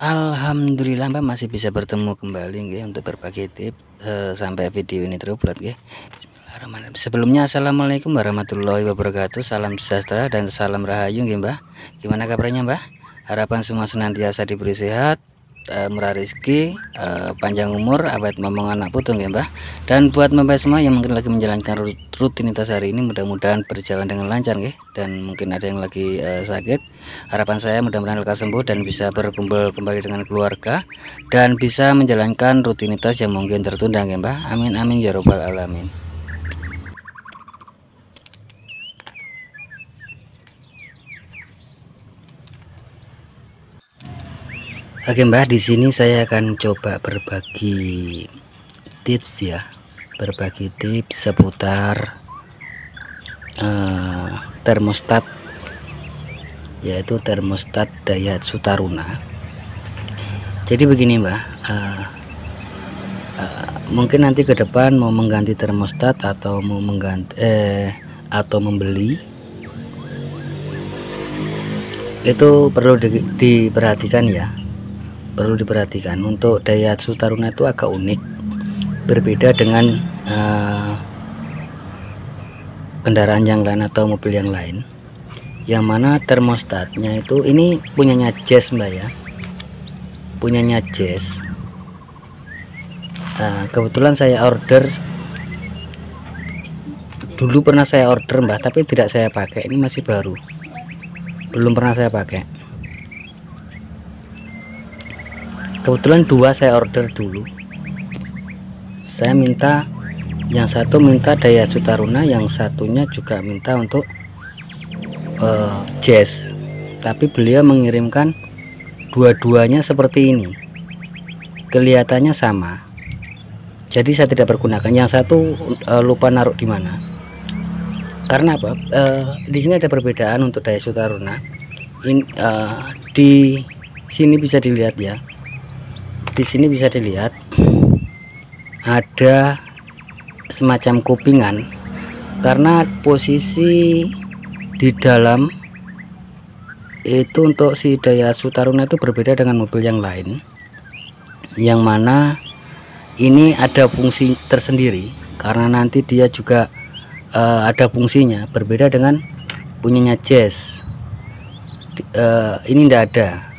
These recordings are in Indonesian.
Alhamdulillah Mbak masih bisa bertemu kembali nggih untuk berbagi tips sampai video ini terupload nggih. Bismillahirrahmanirrahim. Sebelumnya assalamualaikum warahmatullahi wabarakatuh. Salam sejahtera dan salam rahayu nggih Mbah. Gimana kabarnya Mbah? Harapan semua senantiasa diberi sehat, murah rezeki, panjang umur, awet momong anak putu nggih Mbah. Dan buat Mbah semua yang mungkin lagi menjalankan rutinitas hari ini, mudah-mudahan berjalan dengan lancar nggih. Dan mungkin ada yang lagi sakit, harapan saya mudah-mudahan lekas sembuh dan bisa berkumpul kembali dengan keluarga dan bisa menjalankan rutinitas yang mungkin tertunda nggih Mbah. Amin amin ya robbal alamin. Oke Mbah, di sini saya akan coba berbagi tips ya, berbagi tips seputar termostat, yaitu termostat Daihatsu Taruna. Jadi begini Mbah, mungkin nanti ke depan mau mengganti termostat atau mau mengganti atau membeli, itu perlu diperhatikan ya. Perlu diperhatikan, untuk Daihatsu Taruna itu agak unik, berbeda dengan kendaraan yang lain atau mobil yang lain, yang mana termostatnya itu ini punyanya Jazz Mbak ya, punyanya Jazz. Kebetulan saya order dulu, pernah saya order Mbak, tapi tidak saya pakai, ini masih baru, belum pernah saya pakai. Kebetulan dua saya order dulu, saya minta, yang satu minta Daihatsu Taruna, yang satunya juga minta untuk Jazz, tapi beliau mengirimkan dua-duanya seperti ini, kelihatannya sama, jadi saya tidak pergunakan. Yang satu lupa naruh di mana. Karena apa? Di sini ada perbedaan untuk Daihatsu Taruna. Di sini bisa dilihat ya, di sini bisa dilihat ada semacam kupingan, karena posisi di dalam itu untuk si Daihatsu Taruna itu berbeda dengan mobil yang lain, yang mana ini ada fungsi tersendiri, karena nanti dia juga ada fungsinya, berbeda dengan punyanya Jazz. Ini tidak ada.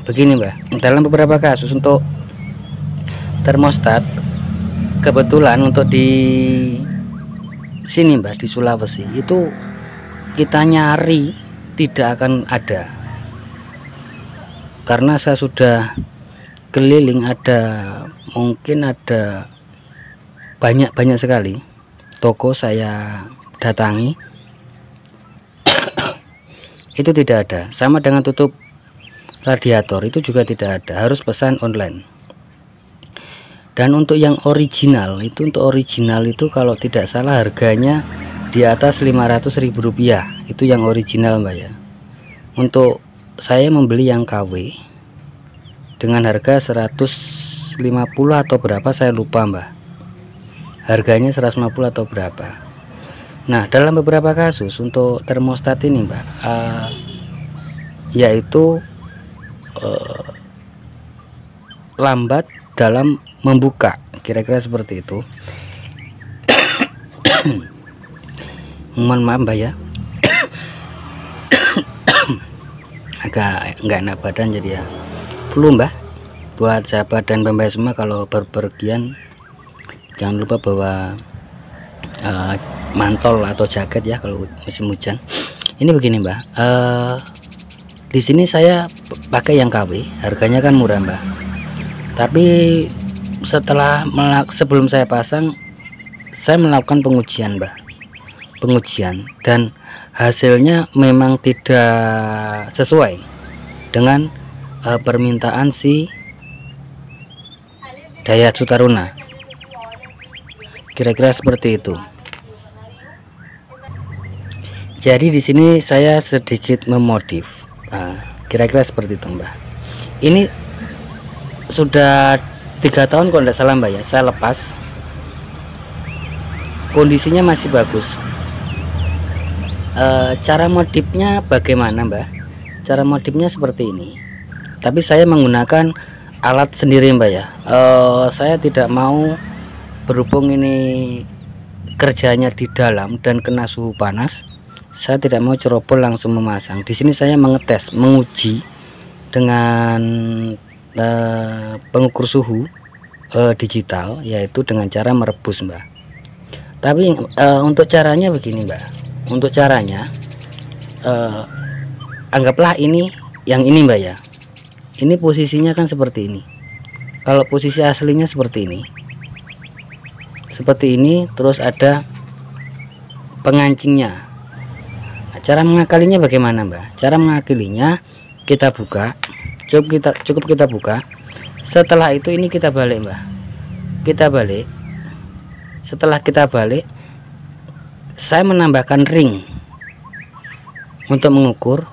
Begini Mbak, dalam beberapa kasus untuk termostat, kebetulan untuk di sini Mbak, di Sulawesi itu kita nyari tidak akan ada, karena saya sudah keliling, mungkin ada banyak sekali toko saya datangi, itu tidak ada. Sama dengan tutup radiator itu juga tidak ada, harus pesan online. Dan untuk yang original itu, kalau tidak salah harganya di atas Rp500.000, itu yang original Mbak ya. Untuk saya membeli yang KW dengan harga 150 atau berapa saya lupa Mbak, harganya 150 atau berapa. Nah, dalam beberapa kasus untuk termostat ini Mbak, yaitu lambat dalam membuka, kira-kira seperti itu. Mohon maaf Mbak ya, agak nggak enak badan jadi ya, flu Mbak. Buat sahabat dan Mbak semua, kalau berpergian jangan lupa bawa mantol atau jaket ya kalau musim hujan. Ini begini Mbak, di sini saya pakai yang KW, harganya kan murah Mbak, tapi sebelum saya pasang, saya melakukan pengujian Mbak, dan hasilnya memang tidak sesuai dengan permintaan si Daihatsu Taruna, kira-kira seperti itu. Jadi di sini saya sedikit memodif, kira-kira seperti itu Mbak. Ini sudah 3 tahun kalau tidak salah Mbak ya, saya lepas, kondisinya masih bagus. Cara modifnya bagaimana Mbak? Cara modifnya seperti ini. tapi saya menggunakan alat sendiri Mbak ya. Saya tidak mau, berhubung ini kerjanya di dalam dan kena suhu panas, saya tidak mau cerobol langsung memasang. Di sini saya menguji dengan pengukur suhu digital, yaitu dengan cara merebus Mbak. Tapi untuk caranya begini Mbak, untuk caranya anggaplah ini yang ini Mbak ya, ini posisinya kan seperti ini. Kalau posisi aslinya seperti ini, terus ada pengancingnya. Nah, cara mengakalinya bagaimana Mbak? Cara mengakalinya kita buka, cukup kita buka. Setelah itu ini kita balik Mbak, kita balik. Setelah kita balik, saya menambahkan ring untuk mengukur.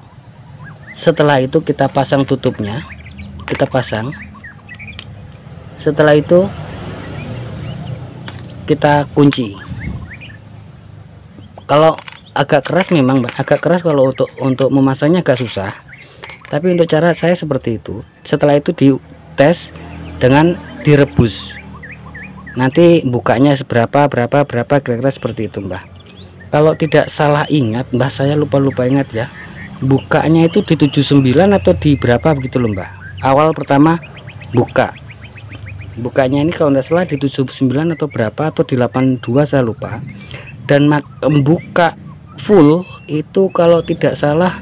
Setelah itu kita pasang tutupnya, kita pasang. Setelah itu kita kunci. Kalau agak keras memang Mbak, agak keras kalau untuk memasangnya agak susah. Tapi untuk cara saya seperti itu. Setelah itu dites dengan direbus. Nanti bukanya seberapa, berapa kira-kira seperti itu Mbak. Kalau tidak salah ingat Mbak, saya lupa ingat ya, bukanya itu di 79 atau di berapa begitu loh Mbak. Awal pertama bukanya ini kalau tidak salah di 79 atau berapa, atau di 82 saya lupa. Dan buka full itu kalau tidak salah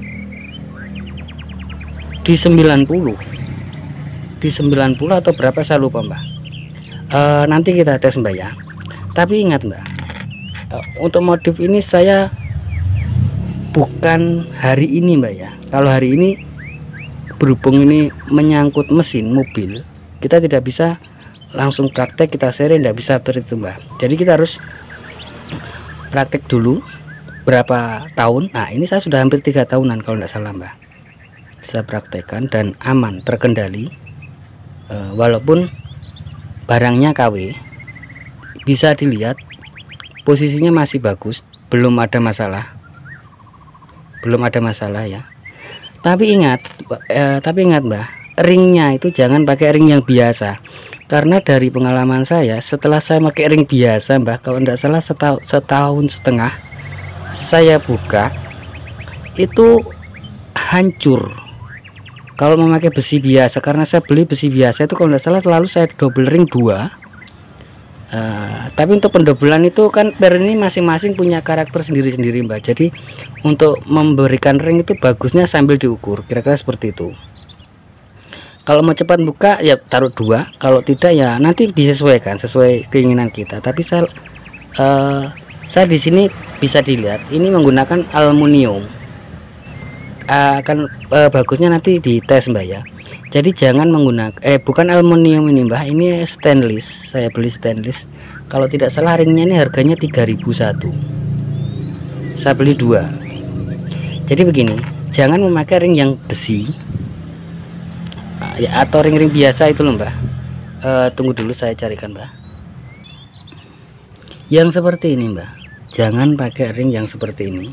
di 90 atau berapa saya lupa Mbak. Nanti kita tes Mbak ya. Tapi ingat Mbak, untuk modif ini saya bukan hari ini Mbak ya. Kalau hari ini berhubung ini menyangkut mesin mobil, kita tidak bisa langsung praktek kita seri, tidak bisa seperti itu Mbak. Jadi kita harus praktek dulu berapa tahun. Nah ini saya sudah hampir 3 tahunan kalau tidak salah Mbak, saya praktekkan dan aman, terkendali. Walaupun barangnya KW, bisa dilihat posisinya masih bagus, belum ada masalah ya. Tapi ingat Mbak, ringnya itu jangan pakai ring yang biasa, karena dari pengalaman saya setelah saya pakai ring biasa Mbak, kalau tidak salah setahun setengah saya buka itu hancur. Kalau memakai besi biasa, karena saya beli besi biasa itu kalau tidak salah selalu saya double ring 2. Tapi untuk pendobelan itu kan per ini masing-masing punya karakter sendiri-sendiri Mbak. Jadi untuk memberikan ring itu bagusnya sambil diukur, kira-kira seperti itu. Kalau mau cepat buka ya taruh 2, kalau tidak ya nanti disesuaikan sesuai keinginan kita. Tapi saya di sini bisa dilihat ini menggunakan aluminium. Akan bagusnya nanti dites Mbak ya. Jadi jangan menggunakan bukan aluminium ini Mbak, ini stainless. Saya beli stainless. Kalau tidak salah ringnya ini harganya 3001. Saya beli 2. Jadi begini, jangan memakai ring yang besi ya, atau ring-ring biasa itu loh Mbak. Tunggu dulu saya carikan Mbak. Yang seperti ini Mbak, jangan pakai ring yang seperti ini.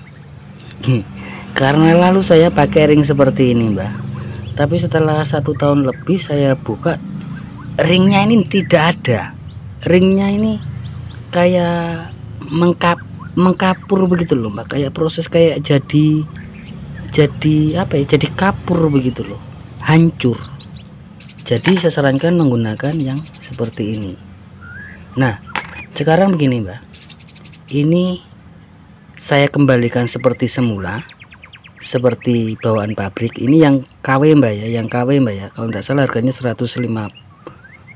Karena lalu saya pakai ring seperti ini Mbak, tapi setelah 1 tahun lebih saya buka, ringnya ini tidak ada. Ringnya ini kayak mengkapur begitu loh Mbak, kayak proses kayak jadi apa ya, jadi kapur begitu loh, hancur. Jadi saya sarankan menggunakan yang seperti ini. Nah sekarang begini Mbak, ini saya kembalikan seperti semula, seperti bawaan pabrik. Ini yang KW Mbak ya, yang KW Mbak ya. Kalau tidak salah harganya 150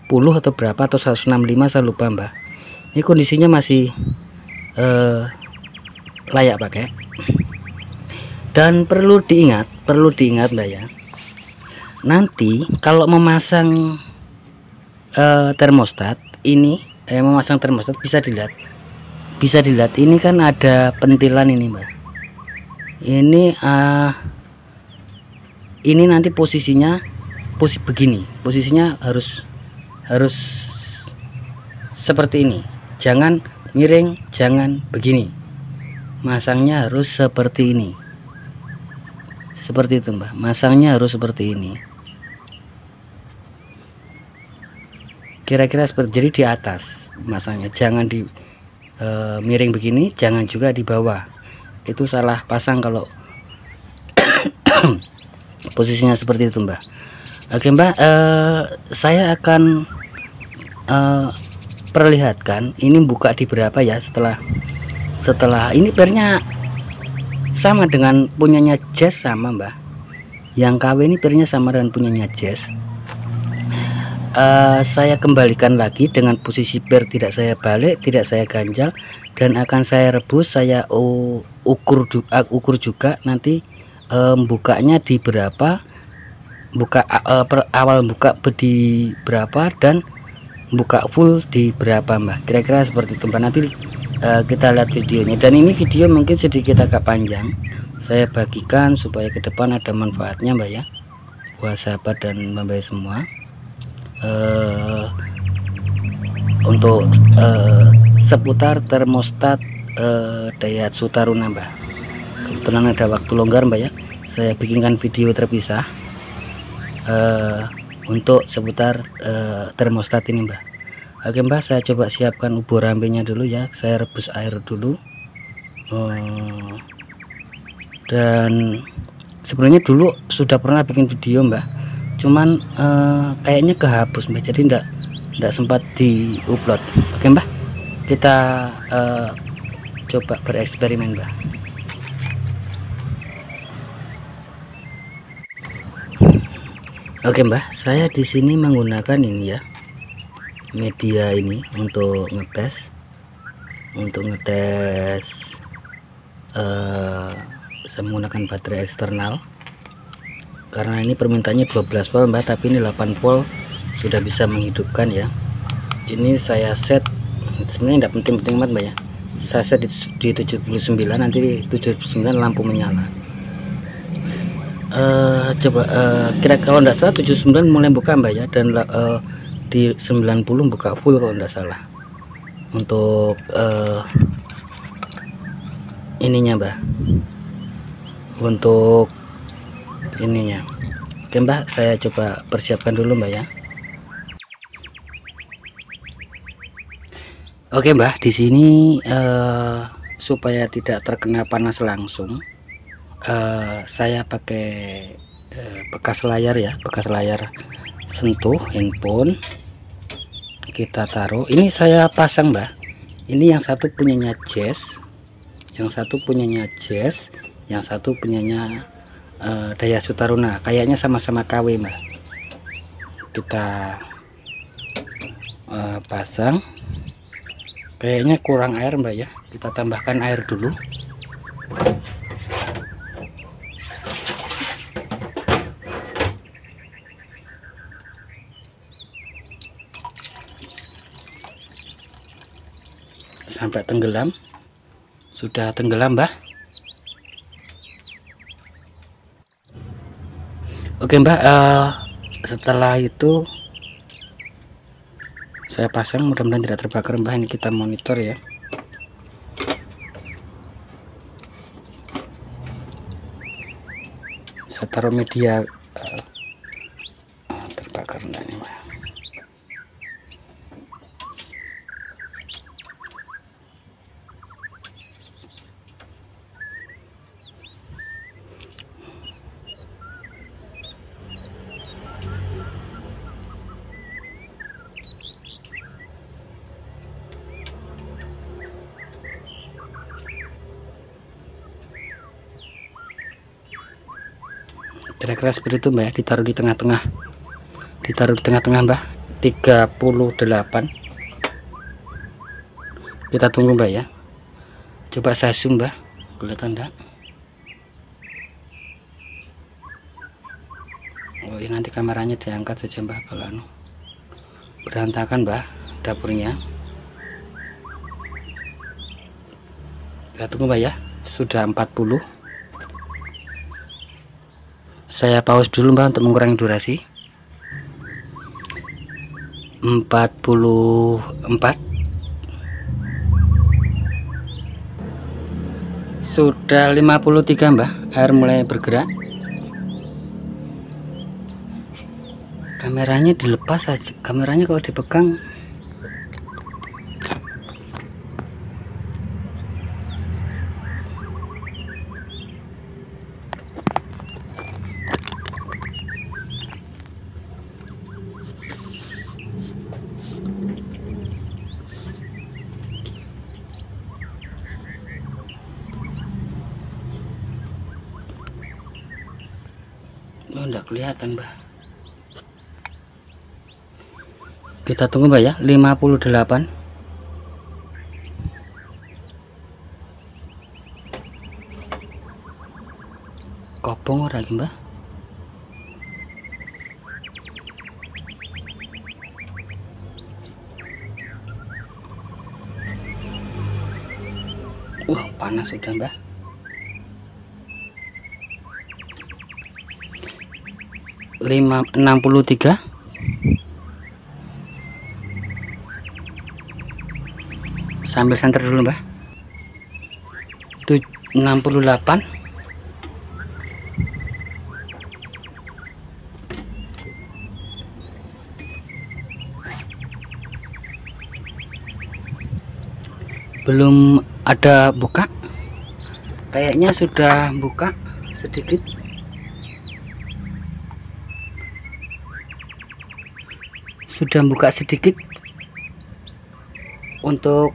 atau berapa, atau 165 saya lupa Mbak. Ini kondisinya masih layak pakai. Dan perlu diingat Mbak ya, nanti kalau memasang termostat ini, memasang termostat bisa dilihat ini kan ada pentilan ini Mbak. Ini nanti posisinya begini, posisinya harus seperti ini, jangan miring, jangan begini, masangnya harus seperti ini, seperti itu Mbak, masangnya harus seperti ini. kira-kira seperti, jadi di atas masangnya, jangan di miring begini, jangan juga di bawah, itu salah pasang kalau posisinya seperti itu Mbak. Oke Mbak, saya akan perlihatkan ini buka di berapa ya. Setelah ini pernya sama dengan punyanya Jazz, sama Mbak, yang KW ini pernya sama dengan punyanya Jazz. Saya kembalikan lagi dengan posisi per tidak saya balik, tidak saya ganjal, dan akan saya rebus. Saya ukur juga nanti bukanya di berapa, awal buka di berapa dan buka full di berapa Mbak, kira-kira seperti itu Mbak. Nanti kita lihat videonya, dan ini video mungkin sedikit agak panjang, saya bagikan supaya ke depan ada manfaatnya Mbak ya, buat sahabat dan Mbak semua. Untuk seputar termostat Daihatsu Taruna Mbak, kebetulan ada waktu longgar Mbak ya, saya bikinkan video terpisah untuk seputar termostat ini Mbak. Oke Mbak, saya coba siapkan ubur rambenya dulu ya, saya rebus air dulu. Dan sebenarnya dulu sudah pernah bikin video Mbak, cuman kayaknya kehapus Mbak, jadi enggak sempat diupload. Oke Mbak, kita coba bereksperimen Mbak. Oke Mbak, saya di sini menggunakan ini ya, media ini untuk ngetes saya menggunakan baterai eksternal karena ini permintaannya 12 volt Mbak, tapi ini 8 volt sudah bisa menghidupkan ya. Ini saya set, sebenarnya tidak penting-penting banget Mbak ya, saya set di 79, nanti 79 lampu menyala. Coba kira kalau tidak salah 79 mulai buka Mbak ya, dan di 90 buka full kalau tidak salah untuk ininya Mbak, untuk ininya. Oke Mbak, saya coba persiapkan dulu Mbak ya. Oke Mbak, di sini supaya tidak terkena panas langsung, saya pakai bekas layar ya, bekas layar sentuh handphone, kita taruh. Ini saya pasang Mbak, ini yang satu punyanya Jazz, yang satu punyanya Jazz, yang satu punyanya Daihatsu Taruna, kayaknya sama-sama KW Mbak. Kita pasang, kayaknya kurang air Mbak ya, kita tambahkan air dulu. Sampai tenggelam. Sudah tenggelam Mbak. Oke Mbak, setelah itu saya pasang, mudah-mudahan tidak terbakar Mbak. Ini kita monitor ya. Saya taruh media terbakar enggak ini Mbak. Kira-kira seperti itu Mbak ya, ditaruh di tengah-tengah, Mbak, 38. Kita tunggu Mbak ya, coba saya zoom Mbak, kelihatan enggak? Oh ini nanti kameranya diangkat saja Mbak, kalau berantakan Mbak dapurnya. Kita tunggu Mbak ya, sudah 40. Saya pause dulu Mbak untuk mengurangi durasi. 44. Sudah 53 Mbak, air mulai bergerak. Kameranya dilepas aja, kameranya kalau dipegang enggak kelihatan, Mbak. Kita tunggu, Mbak ya. 58. Kobong ora iki, Mbak. Panas sudah, Mbak. 63. Sambil senter dulu, Mbak. 68. Belum ada buka, kayaknya sudah buka sedikit. Sudah buka sedikit untuk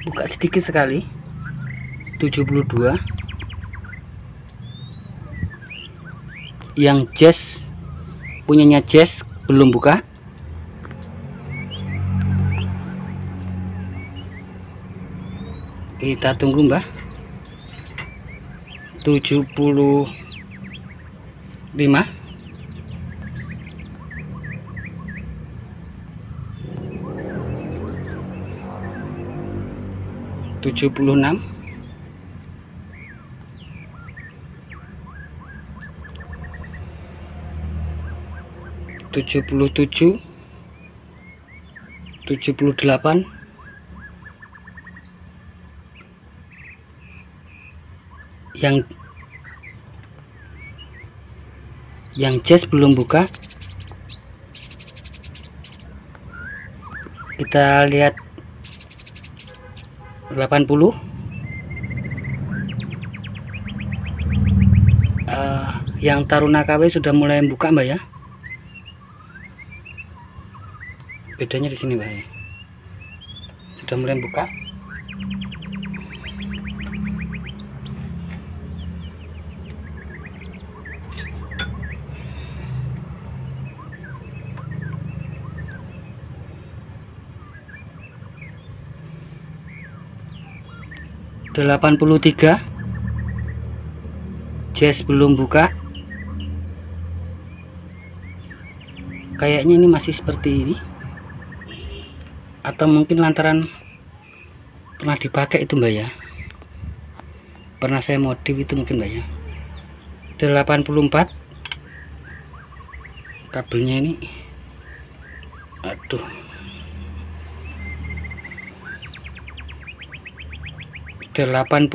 buka sedikit sekali. 72. Yang Jazz punyanya Jazz belum buka. Kita tunggu, Mbak. 75. 76. 77. 78. Yang Jazz belum buka. Kita lihat 80. Yang Taruna KW sudah mulai buka, Mbak ya. Bedanya di sini, Mbak ya. Sudah mulai buka. (83) Jazz belum buka. Kayaknya ini masih seperti ini, atau mungkin lantaran pernah dipakai itu, Mbak ya. Pernah saya modif itu mungkin, Mbak ya. 84. Kabelnya ini, aduh. 86.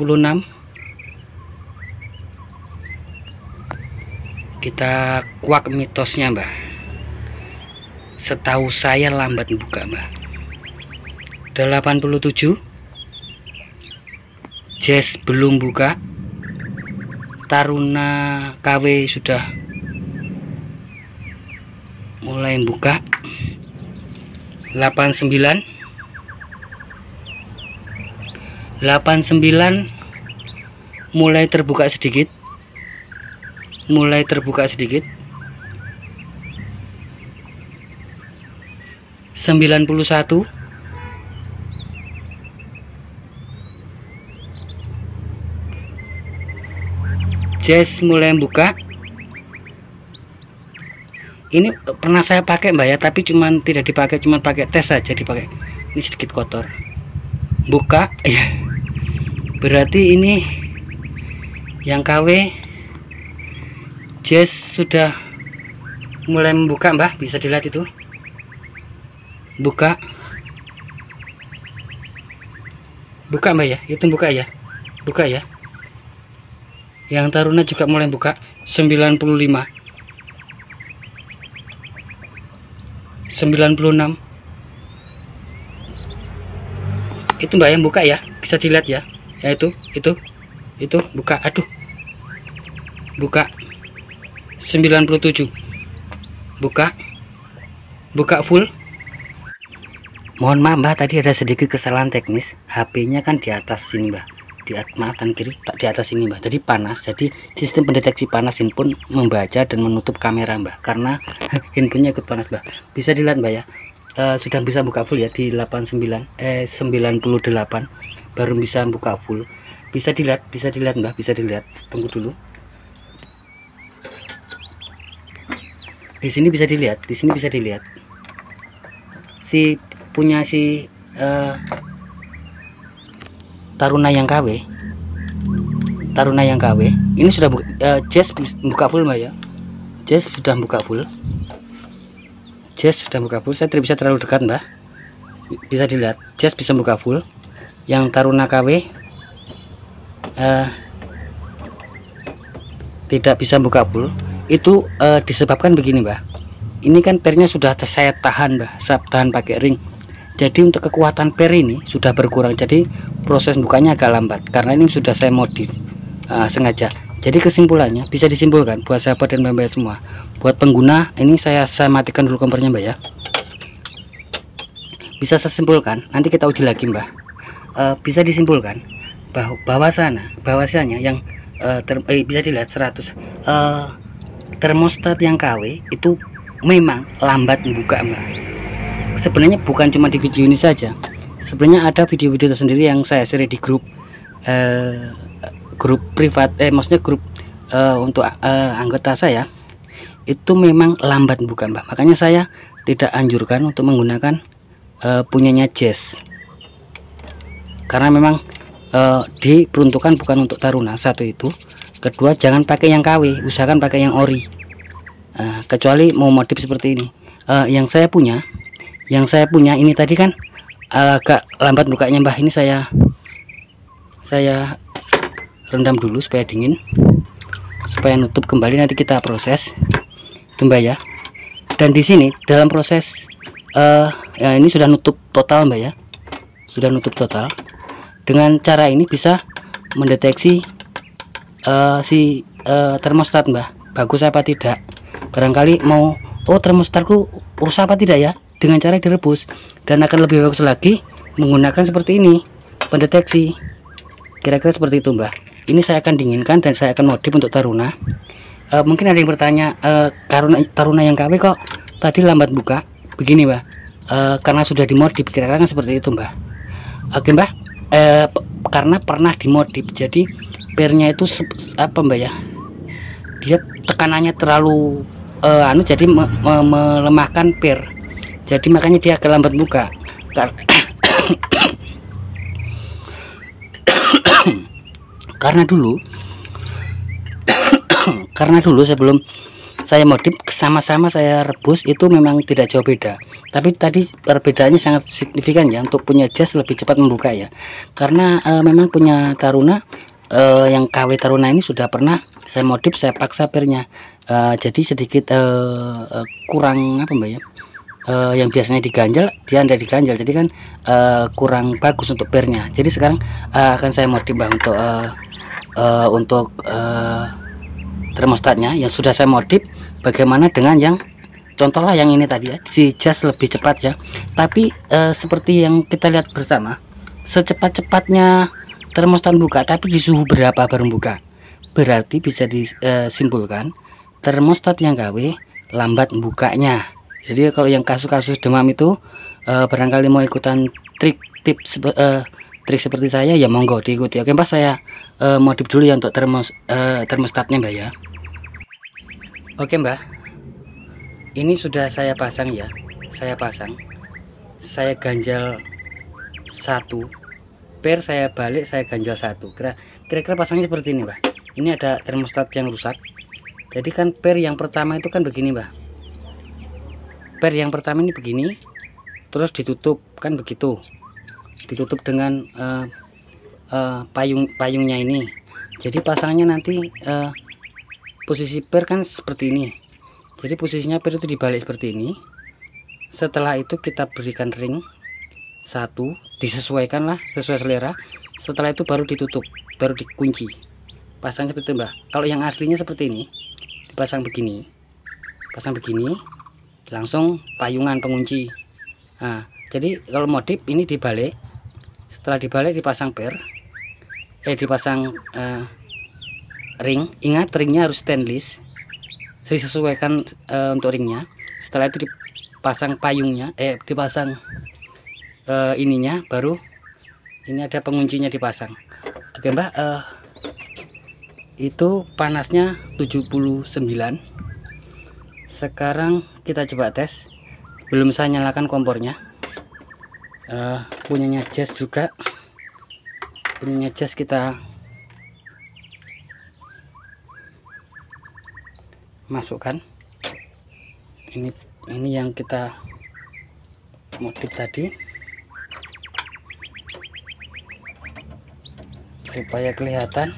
Kita kuak mitosnya, Mbak. Setahu saya lambat buka, Mbak. 87. Jazz belum buka. Taruna KW sudah mulai buka. 89. 89 mulai terbuka sedikit. 91. Jazz mulai buka. Ini pernah saya pakai, Mbak ya, tapi cuman tidak dipakai, cuman pakai tes saja dipakai. Ini sedikit kotor. Buka ya. Berarti ini yang KW. Jazz sudah mulai membuka, Mbak, bisa dilihat itu. Buka, Mbak ya, itu buka ya. buka ya. Yang Taruna juga mulai buka 95, 96. Itu Mbak yang buka ya, bisa dilihat ya. Ya itu buka. Aduh, buka 97, buka full. Mohon maaf Mbak, tadi ada sedikit kesalahan teknis. HP-nya kan di atas sini Mbak, maaf kan kiri, tak di atas ini Mbak. Jadi panas, jadi sistem pendeteksi panas handphone membaca dan menutup kamera Mbak, karena handphonenya ikut panas Mbak. Bisa dilihat Mbak ya, sudah bisa buka full ya di 98, baru bisa buka full. Bisa dilihat Mbak, bisa dilihat. Tunggu dulu. Di sini bisa dilihat, si punya si Taruna yang KW ini sudah Jazz buka full Mbak ya. Jazz sudah buka full. Saya tidak bisa terlalu dekat Mbak, bisa dilihat Jazz bisa buka full. Yang Taruna KW tidak bisa buka full. Itu disebabkan begini Mbak, ini kan pernya sudah saya tahan Mbak, saya tahan pakai ring. Jadi untuk kekuatan per ini sudah berkurang, jadi proses bukanya agak lambat karena ini sudah saya modif sengaja. Jadi kesimpulannya bisa disimpulkan buat sahabat dan mbak semua, buat pengguna ini saya matikan dulu kompornya Mbak ya. Bisa saya simpulkan, nanti kita uji lagi Mbak. Bisa disimpulkan bahwasanya yang bisa dilihat 100 termostat yang KW itu memang lambat membuka Mbak. Sebenarnya bukan cuma di video ini saja, sebenarnya ada video-video tersendiri yang saya share di grup privat, maksudnya grup untuk anggota saya, itu memang lambat buka Mbak. Makanya saya tidak anjurkan untuk menggunakan punyanya Jazz, karena memang diperuntukkan bukan untuk Taruna. Satu itu, kedua jangan pakai yang KW, usahakan pakai yang ori, kecuali mau modif seperti ini. Yang saya punya ini tadi kan agak lambat bukanya Mbak. Ini saya rendam dulu supaya dingin, supaya nutup kembali, nanti kita proses itu Mbak ya. Dan di sini dalam proses ya ini sudah nutup total Mbak ya, sudah nutup total. Dengan cara ini bisa mendeteksi si termostat Mbak, bagus apa tidak. Barangkali mau, termostatku rusak apa tidak ya, dengan cara direbus, dan akan lebih bagus lagi menggunakan seperti ini pendeteksi. Kira-kira seperti itu Mbak. Ini saya akan dinginkan dan saya akan modif untuk Taruna. Mungkin ada yang bertanya, Taruna yang KW kok tadi lambat buka begini Mbak. Karena sudah dimodif, kira-kira seperti itu Mbak. Oke Mbak, karena pernah dimodif, jadi pernya itu apa Mbak ya, dia tekanannya terlalu jadi melemahkan per. Jadi makanya dia agak lambat buka. Karena dulu sebelum saya modif sama-sama saya rebus itu memang tidak jauh beda. Tapi tadi perbedaannya sangat signifikan ya. Untuk punya Jazz lebih cepat membuka ya. Karena memang punya Taruna yang KW Taruna ini sudah pernah saya modif, saya paksa pernya. Jadi sedikit kurang apa Mbak ya, yang biasanya diganjal dia tidak diganjal, jadi kan kurang bagus untuk pernya. Jadi sekarang akan saya modif Mbak untuk termostatnya yang sudah saya modif. Bagaimana dengan yang contohlah yang ini tadi ya, si Jazz lebih cepat ya. Tapi seperti yang kita lihat bersama, secepat-cepatnya termostat buka tapi di suhu berapa baru buka, berarti bisa disimpulkan termostat yang KW lambat bukanya. Jadi kalau yang kasus-kasus demam itu barangkali mau ikutan trik seperti saya ya, monggo diikuti. Oke Mbak, saya modif dulu ya untuk termostatnya Mbak ya. Oke Mbak, ini sudah saya pasang ya, saya ganjal satu per, saya balik, saya ganjal satu. Kira-kira pasangnya seperti ini Mbak. Ini ada termostat yang rusak, jadi kan per yang pertama itu kan begini Mbak, per yang pertama ini begini, terus ditutup kan begitu, ditutup dengan payungnya ini. Jadi pasangnya nanti posisi per kan seperti ini. Jadi posisinya per itu dibalik seperti ini. Setelah itu kita berikan ring satu, disesuaikan lah sesuai selera. Setelah itu baru ditutup, baru dikunci. Pasang seperti itu, Mbak. Kalau yang aslinya seperti ini, dipasang begini, pasang begini, langsung payungan pengunci. Nah, jadi kalau modif ini dibalik. Setelah dibalik dipasang per, dipasang ring. Ingat ringnya harus stainless, disesuaikan untuk ringnya. Setelah itu dipasang payungnya, dipasang ininya, baru ini ada penguncinya dipasang. Oke Mbak, itu panasnya 79. Sekarang kita coba tes. Belum saya nyalakan kompornya. Punyanya Jazz juga, punyanya Jazz kita masukkan. Ini yang kita modif tadi, supaya kelihatan.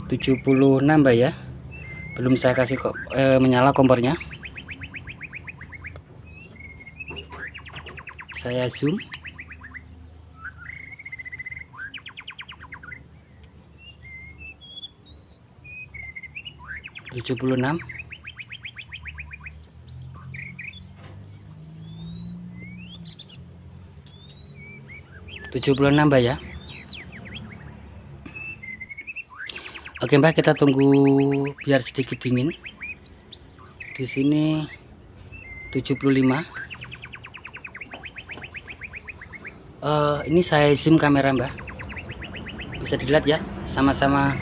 Tujuh 76 Mbak ya. Belum saya kasih menyala kompornya. Saya zoom. Tujuh 76. Mbak ya. Oke Mbak, kita tunggu biar sedikit dingin. Di sini 75. Ini saya zoom kamera Mbak, bisa dilihat ya, sama-sama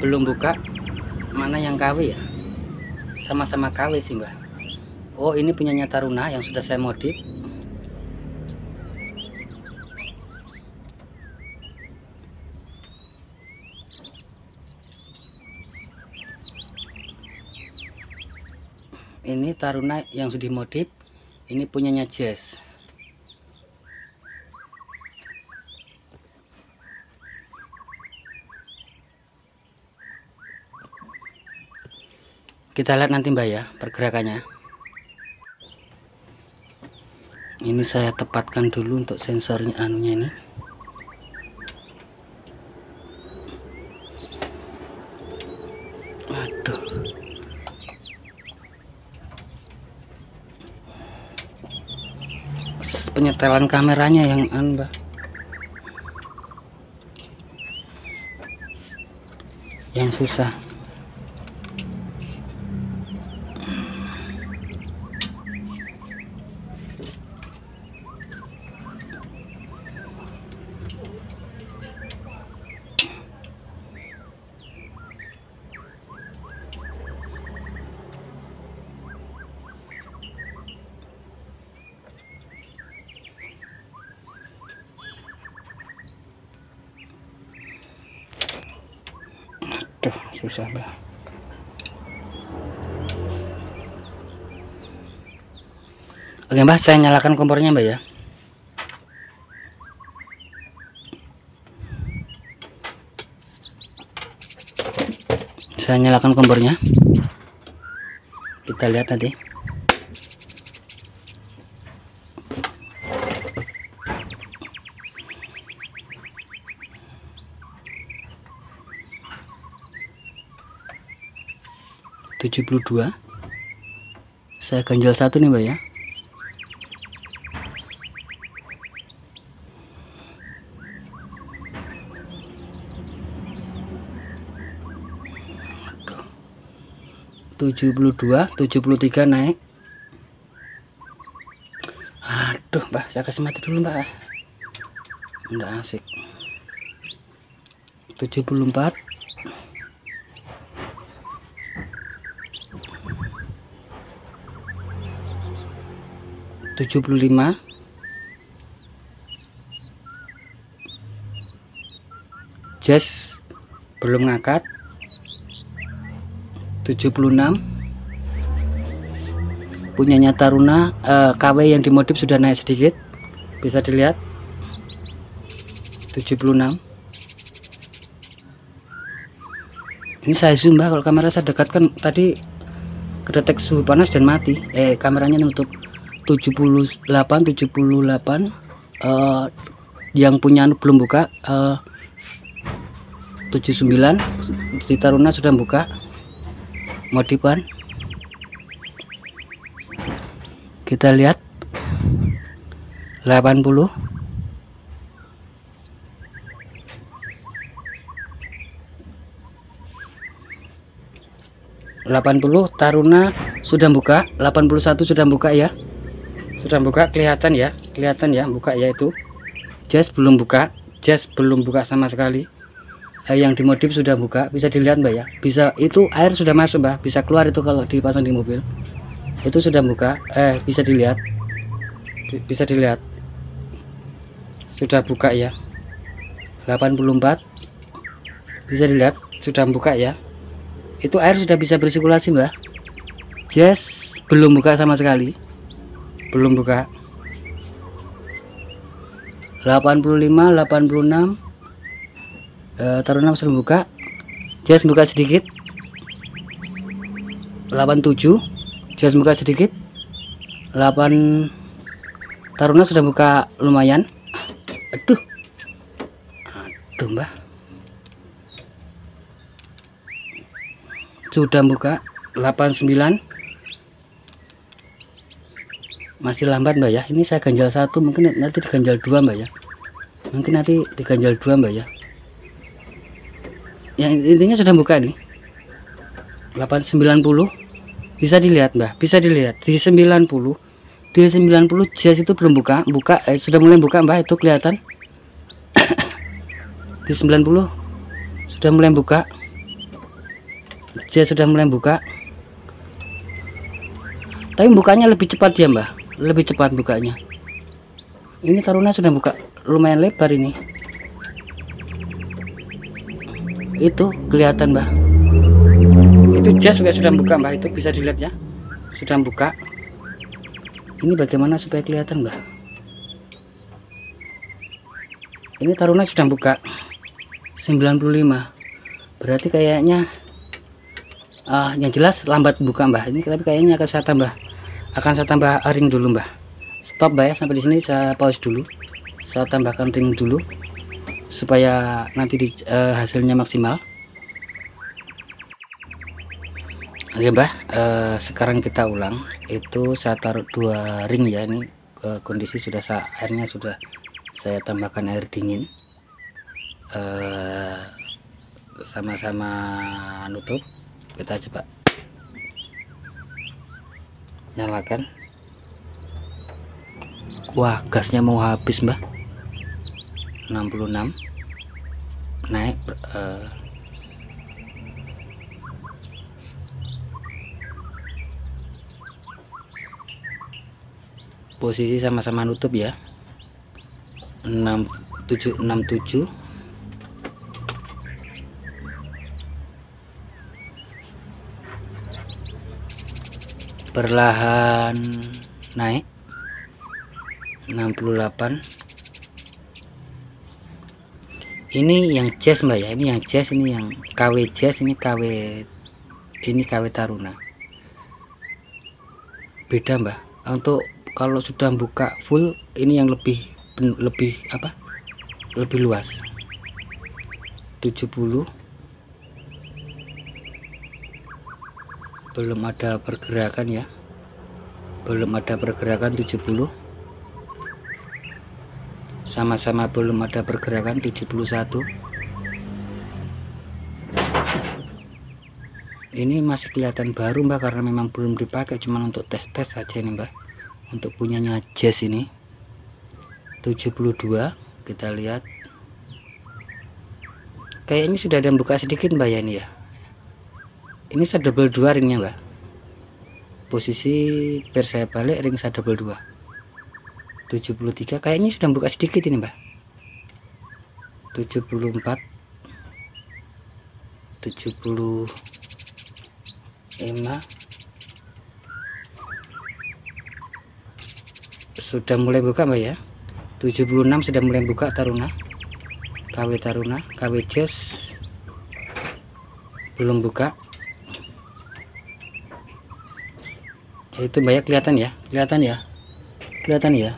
belum buka. Mana yang KW ya? Sama-sama KW sih Mbak. Oh, ini punyanya Taruna yang sudah saya modif. Ini Taruna yang sudah dimodif. Ini punyanya Jazz. Kita lihat nanti Mbak ya pergerakannya. Ini saya tepatkan dulu untuk sensornya anunya ini. Aduh. Penyetelan kameranya yang Mbak. Yang susah. Susah Mbak. Oke Mbak, saya nyalakan kompornya Mbak ya. Saya nyalakan kompornya. Kita lihat nanti. -72. Saya ganjal satu nih Mbak ya. -72, 73 naik. Aduh Mbak, saya kasih mati dulu Mbak. Nggak asik. 74. 75. Jazz belum ngangkat. 76 punyanya Taruna. KW yang dimodif sudah naik sedikit, bisa dilihat 76. Ini saya zoom Mbak, kalau kamera saya dekatkan tadi kedetek suhu panas dan mati. Kameranya nutup 78. Yang punya belum buka. 79 di Taruna sudah buka modifan. Kita lihat 80. Taruna sudah buka. 81 sudah buka ya, sudah buka, kelihatan ya buka ya. Itu Jazz belum buka, sama sekali. Yang dimodif sudah buka, bisa dilihat Mbak ya, bisa itu air sudah masuk Mbak, bisa keluar itu kalau dipasang di mobil. Itu sudah buka, bisa dilihat sudah buka ya. 84 bisa dilihat sudah buka ya. Itu air sudah bisa bersirkulasi Mbak. Jazz belum buka sama sekali, belum buka. 85, 86 Taruna sudah buka. Jazz buka sedikit. 87 Jazz buka sedikit. 8 Taruna sudah buka lumayan. Aduh Mbak, sudah buka. 89 masih lambat Mbak ya. Ini saya ganjal 1, mungkin nanti diganjal 2 Mbak ya, Mbak ya. Yang intinya sudah buka nih. 890 bisa dilihat Mbak, bisa dilihat di 90 Jazz itu belum buka. Sudah mulai buka Mbak, itu kelihatan. Di 90 sudah mulai buka, Jazz sudah mulai buka, tapi bukanya lebih cepat ya Mbak, lebih cepat bukanya. Ini Taruna sudah buka lumayan lebar ini, itu kelihatan Mbak. Itu Jazz juga sudah buka Mbak, itu bisa dilihat ya, sudah buka. Ini bagaimana supaya kelihatan Mbak, ini Taruna sudah buka. 95 berarti kayaknya yang jelas lambat buka Mbak ini, tapi kayaknya akan saya tambah ring dulu Mbak. Stop Mbak ya, sampai di sini saya pause dulu, saya tambahkan ring dulu supaya nanti hasilnya maksimal. Oke Mbak, sekarang kita ulang. Itu saya taruh 2 ring ya, ini kondisi sudah airnya sudah saya tambahkan air dingin. Sama-sama nutup. Kita coba nyalakan. Wah, gasnya mau habis Mbak. 66 naik. Posisi sama-sama nutup ya. 67 perlahan naik. 68 ini yang Jazz Mbak ya, ini yang Jazz, ini yang KW Jazz, ini KW Taruna. Beda Mbak, untuk kalau sudah buka full ini yang lebih luas. 70 belum ada pergerakan ya, 70 sama-sama belum ada pergerakan. 71 ini masih kelihatan baru Mbak, karena memang belum dipakai, cuman untuk tes saja ini Mbak, untuk punyanya Jazz ini. 72 kita lihat kayak ini sudah ada buka sedikit Mbak ya, ini ya, ini saya double 2 ringnya Mbak, posisi biar saya balik ring saya double 2. 73 kayaknya sudah buka sedikit ini Mbak. 74 70 5. Sudah mulai buka Mbak ya. 76 sudah mulai buka Taruna. KW Taruna, KW Jazz belum buka. Itu Mbak ya, kelihatan ya, kelihatan ya,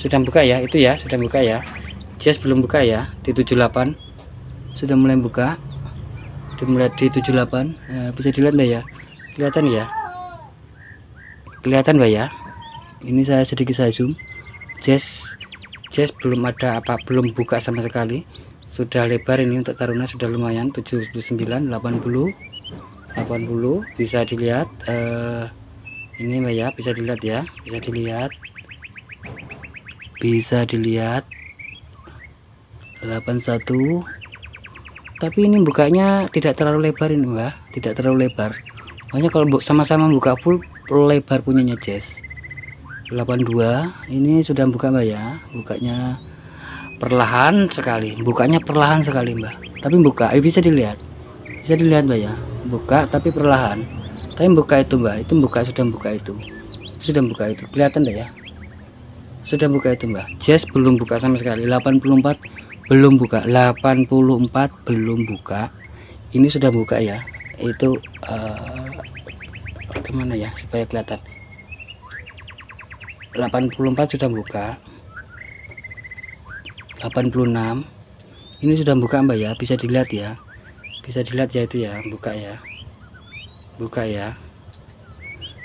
sudah buka ya, itu ya, sudah buka ya. Jazz belum buka ya, di 78 sudah mulai buka, dimulai di 78. Bisa dilihat Mbak ya, kelihatan ya, kelihatan Mbak ya. Ini saya sedikit saya zoom. Jazz belum ada apa, belum buka sama sekali. Sudah lebar ini untuk Taruna, sudah lumayan 79, 80 bisa dilihat. Ini Mbak ya, bisa dilihat ya, bisa dilihat 81. Tapi ini bukanya tidak terlalu lebar ini Mbak, tidak terlalu lebar. Makanya kalau sama-sama buka full lebar punyanya Jazz. 82 ini sudah buka Mbak ya, bukanya perlahan sekali, Mbak, tapi buka. Bisa dilihat Mbak ya, buka tapi perlahan, tapi buka itu Mbak, itu buka, sudah buka itu kelihatan deh ya, sudah buka itu Mbak. Jazz belum buka sama sekali. 84 belum buka, 84 belum buka. Ini sudah buka ya, itu kemana ya supaya kelihatan. 84 sudah buka. 86 ini sudah buka Mbak ya, bisa dilihat ya, itu ya, buka ya,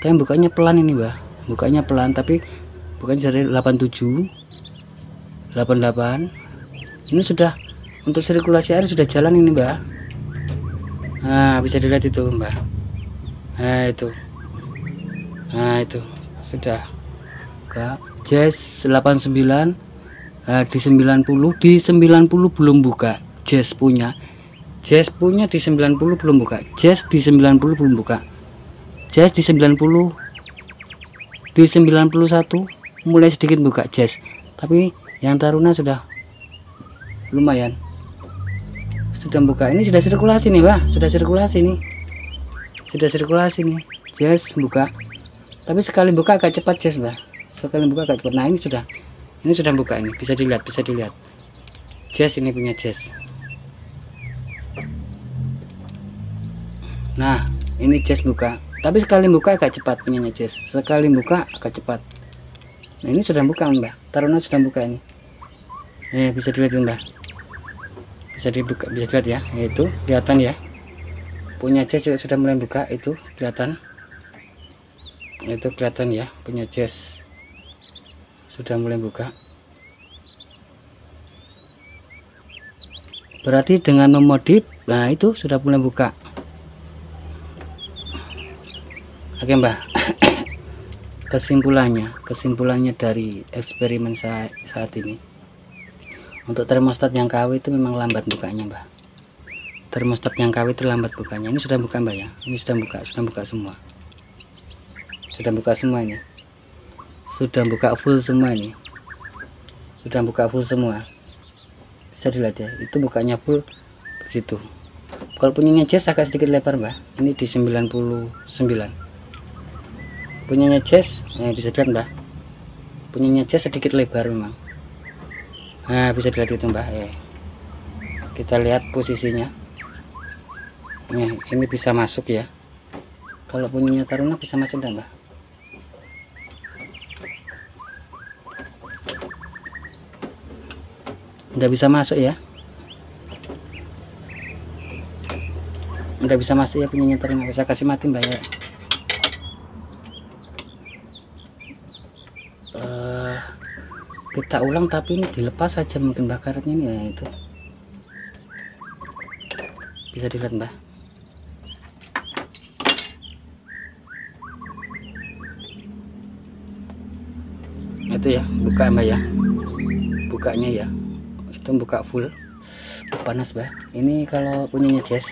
tapi bukanya pelan ini Mbak, bukanya pelan, tapi bukan dari 87, 88 ini sudah untuk sirkulasi air sudah jalan ini Mbak. Nah bisa dilihat itu Mbak, nah itu sudah buka. Jazz 89. Di 90 belum buka. Jazz punya di 90 belum buka. Jazz di 90 belum buka. Jazz di 90, di 91 mulai sedikit buka Jazz, tapi yang Taruna sudah lumayan, sudah buka. Ini sudah sirkulasi nih Mbak, sudah sirkulasi nih. Jazz buka, tapi sekali buka agak cepat Jazz Mbak, nah ini sudah buka, ini bisa dilihat Jazz, ini punya Jazz. Nah ini Jazz buka, tapi sekali buka agak cepat punyanya Jazz, cepat. Nah ini sudah buka Mbak, Taruna sudah buka ini. Bisa dilihat Mbak, bisa dilihat ya, itu kelihatan ya, punya Jazz juga sudah mulai buka, itu kelihatan ya, punya Jazz sudah mulai buka. Berarti dengan memodif, nah itu sudah mulai buka. Oke Mbak, kesimpulannya dari eksperimen saya saat ini, untuk termostat yang KW itu memang lambat bukanya Mbak. Termostat yang KW itu lambat bukanya. Ini sudah buka Mbak ya, ini sudah buka semua, ini sudah buka full semua, bisa dilihat ya, itu bukanya full begitu. Kalau punyanya Jazz agak sedikit lebar Mbak, ini di 99 punyanya Jazz. Bisa dilihat Mbak, punyanya Jazz sedikit lebar memang. Nah bisa dilihat itu Mbak. Kita lihat posisinya, ini bisa masuk ya, kalau punyanya Taruna bisa masuk dah Mbak. Nggak bisa masuk ya, punyanya Taruna. Bisa kasih mati Mbak ya. Kita ulang, tapi ini dilepas saja mungkin bakarannya ini ya, itu bisa dilihat Mbak. Itu ya, buka Mbak ya, bukanya ya, itu buka full. Panas Mbak, ini kalau punyanya Jazz,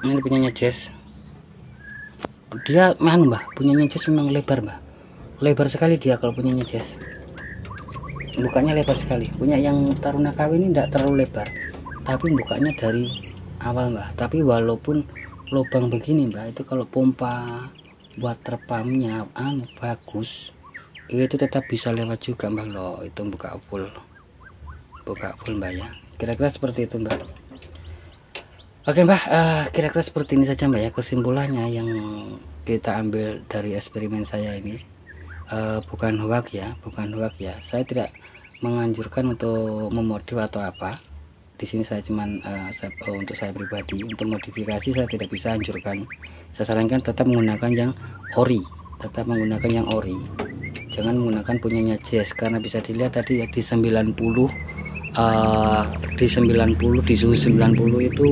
ini punyanya Jazz, dia Mbak, punyanya Jazz memang lebar Mbak, lebar sekali dia kalau punyanya Jazz, bukanya lebar sekali. Punya yang Taruna KW ini tidak terlalu lebar, tapi bukanya dari awal mbak. Tapi walaupun lubang begini mbak, itu kalau pompa water pumpnya bagus, itu tetap bisa lewat juga mbak loh. Itu buka full mbak ya, kira-kira seperti itu mbak. Oke mbak, kira-kira seperti ini saja mbak ya kesimpulannya yang kita ambil dari eksperimen saya ini. Bukan hoax ya, saya tidak menganjurkan untuk memodif atau apa. Di sini saya cuman untuk saya pribadi, untuk modifikasi saya tidak bisa anjurkan. Saya sarankan tetap menggunakan yang ori, jangan menggunakan punyanya Jazz, karena bisa dilihat tadi ya di 90, di suhu 90 itu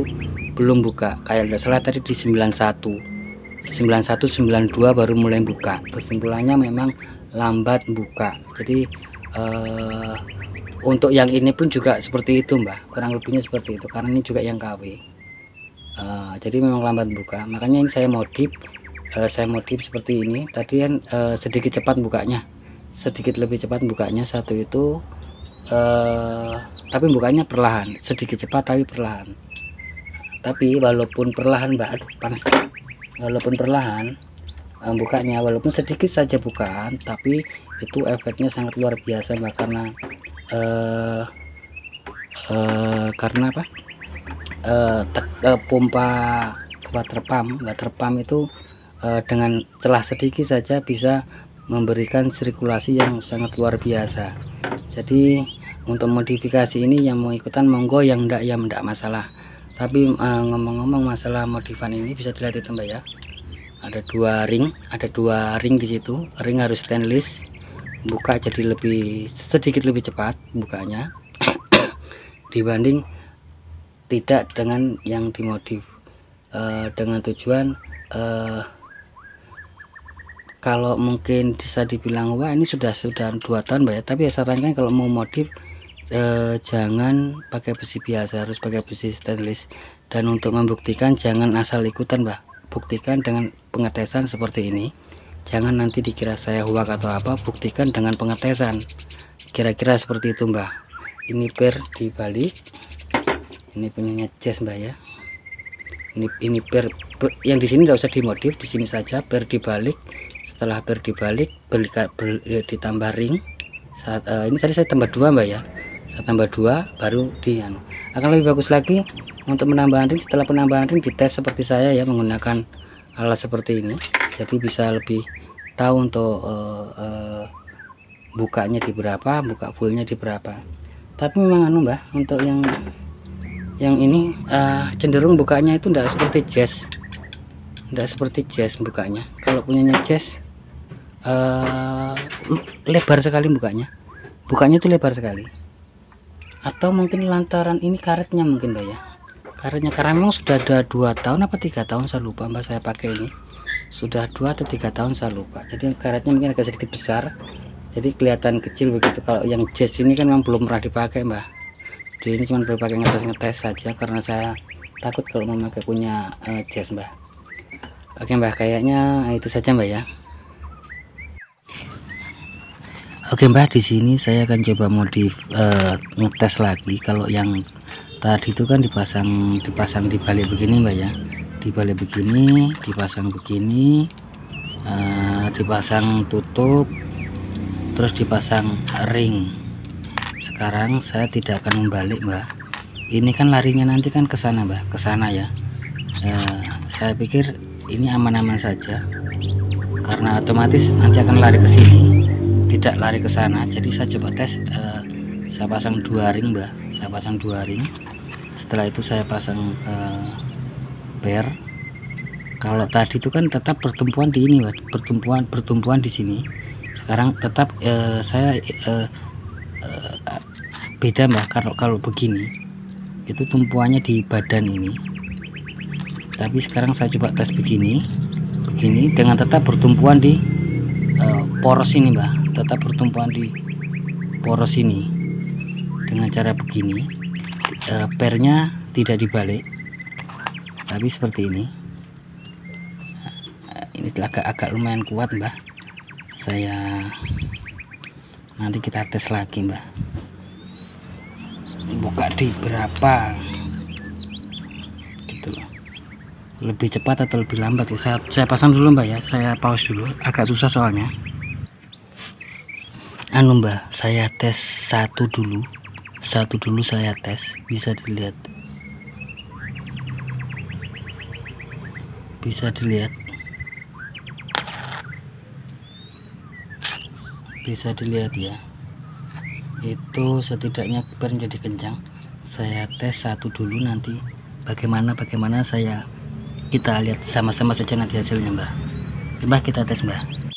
belum buka, kayak tidak salah tadi di 91 92 baru mulai buka. Kesimpulannya memang lambat buka. Jadi untuk yang ini pun juga seperti itu mbak, kurang lebihnya seperti itu, karena ini juga yang KW. Jadi memang lambat buka, makanya ini saya modif seperti ini tadi kan. Sedikit cepat bukanya, sedikit lebih cepat bukanya satu itu, tapi bukanya perlahan, sedikit cepat tapi perlahan. Tapi walaupun perlahan mbak, aduh panas, walaupun perlahan bukanya, walaupun sedikit saja bukaan, tapi itu efeknya sangat luar biasa mbak, karena apa, pompa water pump itu dengan celah sedikit saja bisa memberikan sirkulasi yang sangat luar biasa. Jadi untuk modifikasi ini yang mau ikutan monggo, yang enggak ya enggak masalah. Tapi ngomong-ngomong masalah modifan ini, bisa dilihat itu mbak ya, ada dua ring di situ. Ring harus stainless, buka jadi sedikit lebih cepat bukanya dibanding tidak dengan yang dimodif, dengan tujuan kalau mungkin bisa dibilang wah ini sudah 2 tahun mbak ya. Tapi ya sarankan kalau mau modif jangan pakai besi biasa, harus pakai besi stainless. Dan untuk membuktikan jangan asal ikutan mbak, buktikan dengan pengetesan seperti ini. Jangan nanti dikira saya hoax atau apa, buktikan dengan pengetesan. Kira-kira seperti itu mbak. Ini per dibalik, ini punyanya Jazz mbak ya. Ini per yang di sini tidak usah dimodif, di sini saja per dibalik. Setelah per dibalik ditambah ring. Ini tadi saya tambah 2 mbak ya, saya tambah 2 baru akan lebih bagus lagi. Untuk penambahan ring, setelah penambahan ring dites seperti saya ya, menggunakan alat seperti ini, jadi bisa lebih tahu untuk bukanya di berapa, buka fullnya di berapa. Tapi memang mbak, untuk yang ini cenderung bukanya itu tidak seperti Jazz, bukanya. Kalau punyanya Jazz lebar sekali bukanya itu lebar sekali. Atau mungkin lantaran ini karetnya mungkin mbak ya, karena memang sudah ada 2 tahun apa 3 tahun saya lupa mbak, saya pakai ini sudah 2 atau 3 tahun saya lupa. Jadi karetnya mungkin agak sedikit besar, jadi kelihatan kecil begitu. Kalau yang Jazz ini kan memang belum pernah dipakai mbak, jadi ini cuma berpakai ngetes saja, karena saya takut kalau memakai punya Jazz mbak. Oke mbak, kayaknya itu saja mbak ya. Oke mbak, di sini saya akan coba modif ngetes lagi. Kalau yang tadi itu kan dipasang di balik begini mbak ya, di balik begini, dipasang begini, dipasang tutup, terus dipasang ring. Sekarang saya tidak akan membalik mbak, ini kan larinya nanti kan ke sana mbak, ke sana ya. Saya pikir ini aman-aman saja, karena otomatis nanti akan lari ke sini, tidak lari ke sana. Jadi saya coba tes, saya pasang 2 ring mbak, saya pasang 2 ring. Setelah itu saya pasang per. Kalau tadi itu kan tetap pertumbuhan di ini mbak, pertumbuhan di sini. Sekarang tetap saya beda mbak. Kalau begini itu tumpuannya di badan ini, tapi sekarang saya coba tes begini dengan tetap pertumbuhan di poros ini mbak, tetap pertumbuhan di poros ini. Dengan cara begini, pernya tidak dibalik, tapi seperti ini. Ini agak lumayan kuat mbak. Nanti kita tes lagi mbak, buka di berapa, gitu loh. Lebih cepat atau lebih lambat ya, saya pasang dulu Mbak ya, saya pause dulu, agak susah soalnya. Mbak, saya tes satu dulu saya tes, bisa dilihat ya, itu setidaknya bar jadi kencang. Saya tes satu dulu, nanti bagaimana kita lihat sama-sama saja nanti hasilnya Mbak. Kita tes Mbak.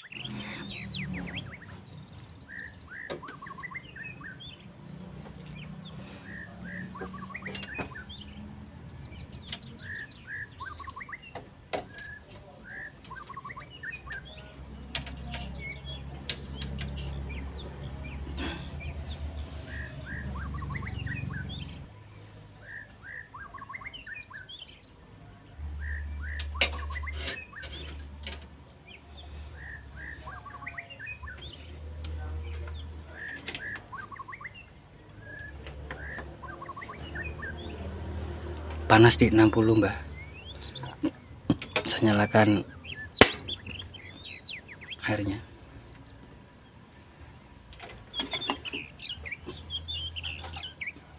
Panas di 60 Mbak. Saya nyalakan airnya.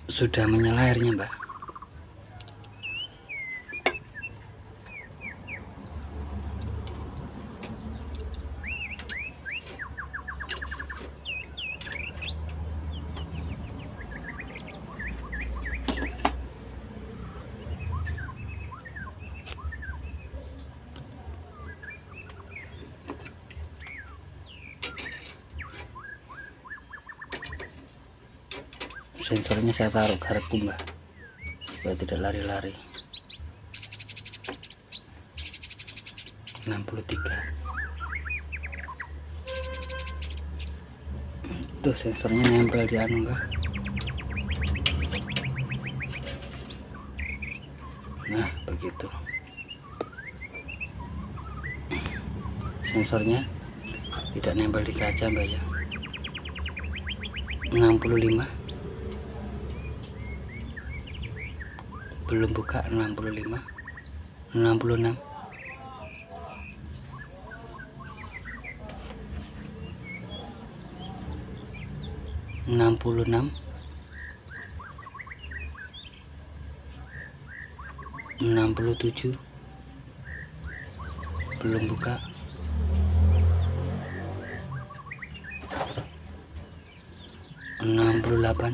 Sudah menyala airnya Mbak. Sensornya saya taruh garpu Mbak, supaya tidak lari-lari. 63. Tuh sensornya nempel di Mbak. Nah begitu, sensornya tidak nempel di kaca Mbak ya. 65, belum buka. 65, 66, 66, 67, belum buka. 68,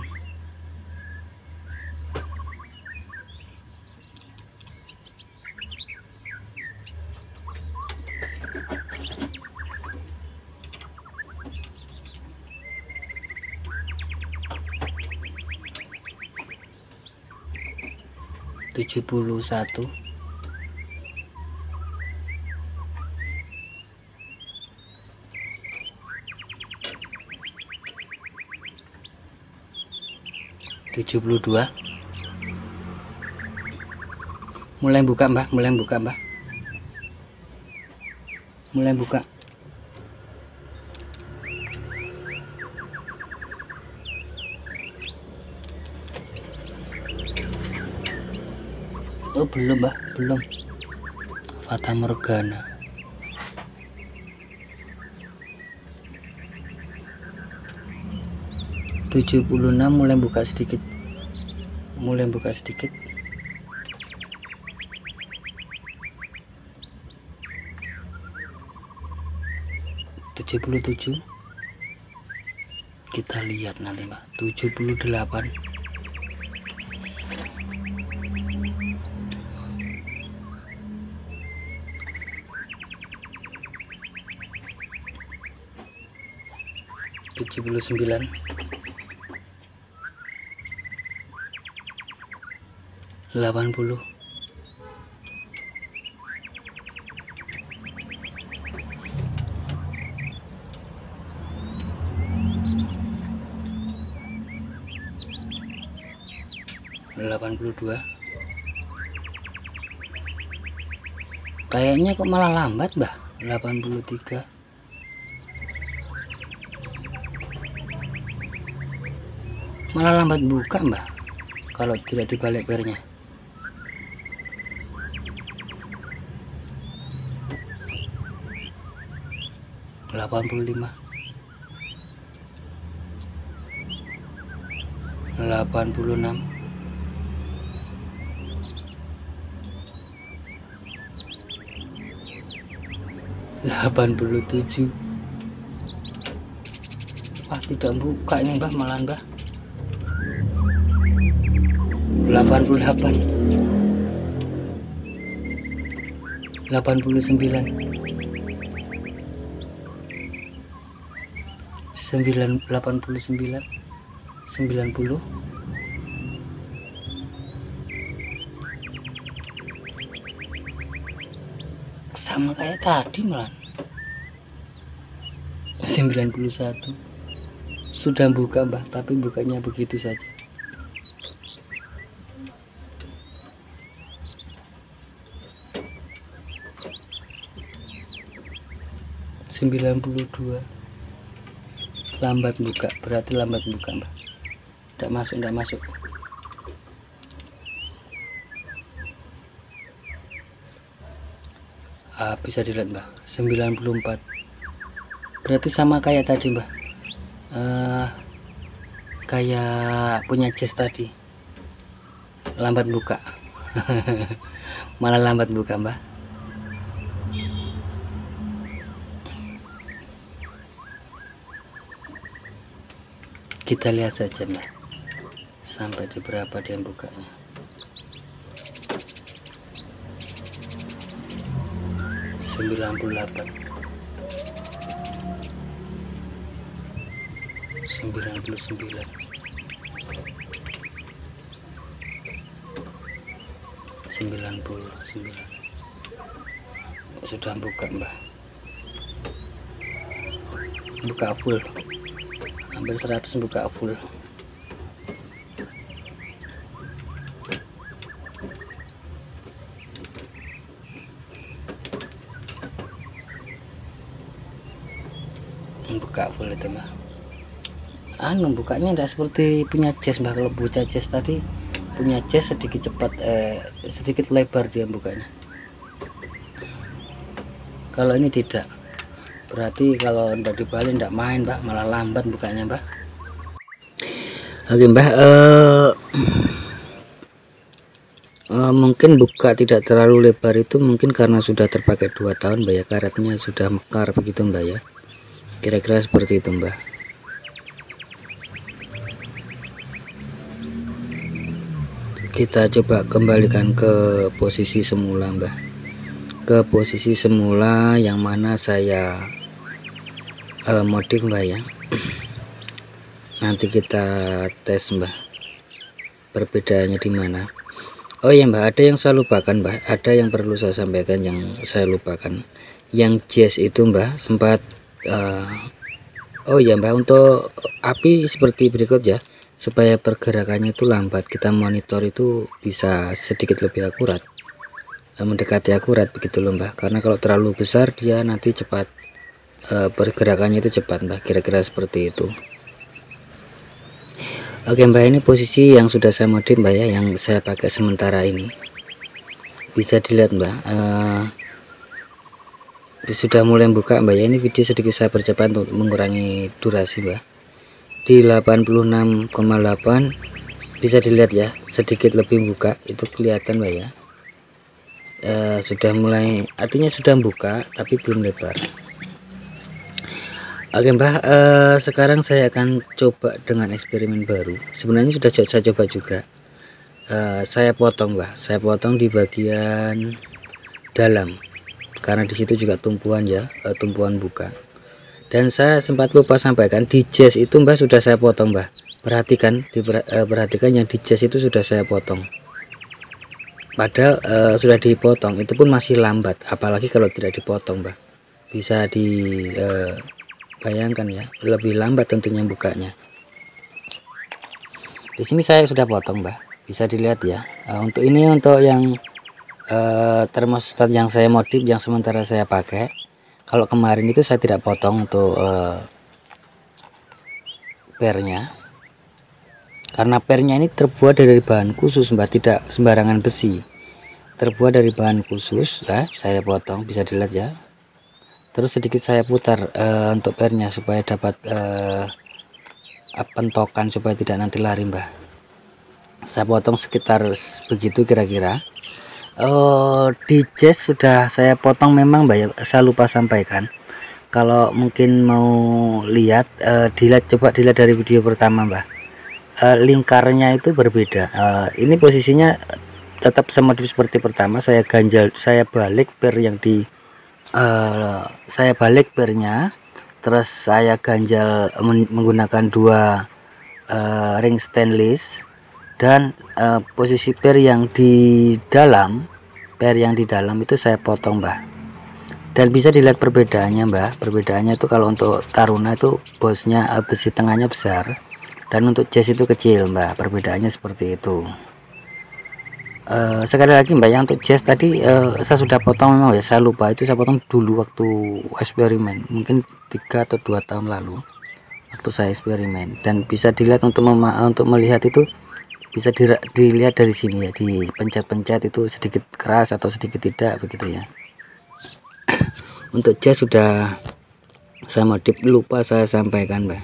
71, 72. Mulai buka Mbak, mulai buka. Oh belum Mbak, belum. Fata Morgana. (76) mulai buka sedikit. 77, kita lihat nanti Mbak. 78, 79, 80, 82. Kayaknya kok malah lambat Mbak. 83, malah lambat buka Mbak kalau tidak dibalik barnya. 85, 86, 87. Tidak buka ini Mbah, malahan Mbah. 88, 89, 89, 90, sama kayak tadi malah. 91 sudah buka Mbah, tapi bukanya begitu saja. 92 lambat buka, berarti lambat buka Mbah. Tidak masuk. Bisa dilihat Mbah. 94 berarti sama kayak tadi Mbah, kayak punya Jazz tadi, lambat buka. Malah lambat buka Mbah. Kita lihat saja Mbah, sampai di berapa dia bukanya. 98, 99, 99 sudah buka Mbah, buka full, hampir 100 buka full. Buka full itu Mbah. Bukanya tidak seperti punya Jazz Mbah. Kalau buka Jazz tadi, punya Jazz sedikit cepat, sedikit lebar dia bukanya. Kalau ini tidak, berarti kalau tidak dibalik tidak main Mbah, malah lambat bukanya Mbah. Oke Mbah, mungkin buka tidak terlalu lebar itu mungkin karena sudah terpakai 2 tahun Mbah ya, karetnya sudah mekar begitu Mbah ya, kira-kira seperti itu Mbah. Kita coba kembalikan ke posisi semula Mbah, ke posisi semula yang mana saya modif Mbah ya. Nanti kita tes Mbah perbedaannya di mana. Oh ya Mbah, ada yang saya lupakan Mbah, ada yang perlu saya sampaikan yang saya lupakan. Yang Jazz itu Mbah sempat oh ya Mbah, untuk api seperti berikut ya, supaya pergerakannya itu lambat, kita monitor itu bisa sedikit lebih akurat, mendekati akurat begitu loh Mbah. Karena kalau terlalu besar dia nanti cepat, pergerakannya itu cepat Mbah, kira-kira seperti itu. Oke Mbah, ini posisi yang sudah saya modif Mbah ya, yang saya pakai sementara ini. Bisa dilihat Mbah, sudah mulai buka Mbah ya. Ini video sedikit saya percepat untuk mengurangi durasi Mbah. Di 86,8 bisa dilihat ya, sedikit lebih buka, itu kelihatan Mbah ya. Sudah mulai, artinya sudah buka tapi belum lebar. Oke Mbah, sekarang saya akan coba dengan eksperimen baru. Sebenarnya sudah saya coba juga. Saya potong Mbah, saya potong di bagian dalam, karena disitu juga tumpuan ya, tumpuan buka. Dan saya sempat lupa sampaikan, di Jazz itu Mbah sudah saya potong Mbah. Perhatikan, perhatikan yang di Jazz itu sudah saya potong. Padahal sudah dipotong itu pun masih lambat, apalagi kalau tidak dipotong Mbah. Bisa dibayangkan ya, lebih lambat tentunya bukanya. Di sini saya sudah potong Mbah, bisa dilihat ya. Untuk ini, untuk yang termostat yang saya modif, yang sementara saya pakai. Kalau kemarin itu saya tidak potong untuk pernya, karena pernya ini terbuat dari bahan khusus Mbak, tidak sembarangan besi, terbuat dari bahan khusus ya. Saya potong, bisa dilihat ya, terus sedikit saya putar untuk pernya supaya dapat pentokan supaya tidak nanti lari mbah. Saya potong sekitar begitu kira-kira. Di jazz sudah saya potong memang mbak ya, saya lupa sampaikan. Kalau mungkin mau lihat, coba dilihat dari video pertama mbak. Lingkarnya itu berbeda. Ini posisinya tetap sama seperti pertama. Saya ganjal, saya balik per yang di saya balik pernya, terus saya ganjal menggunakan dua ring stainless, dan posisi per yang di dalam itu saya potong mbah. Dan bisa dilihat perbedaannya mbah. Perbedaannya itu kalau untuk Taruna itu bosnya besi tengahnya besar, dan untuk jazz itu kecil mbak. Perbedaannya seperti itu. Sekali lagi mbak, yang untuk jazz tadi saya sudah potong memang ya, saya lupa itu saya potong dulu waktu eksperimen, mungkin 3 atau 2 tahun lalu waktu saya eksperimen. Dan bisa dilihat untuk melihat itu bisa dilihat dari sini ya, di pencet-pencet itu sedikit keras atau sedikit tidak begitu ya. Untuk jazz sudah saya modif, lupa saya sampaikan mbak.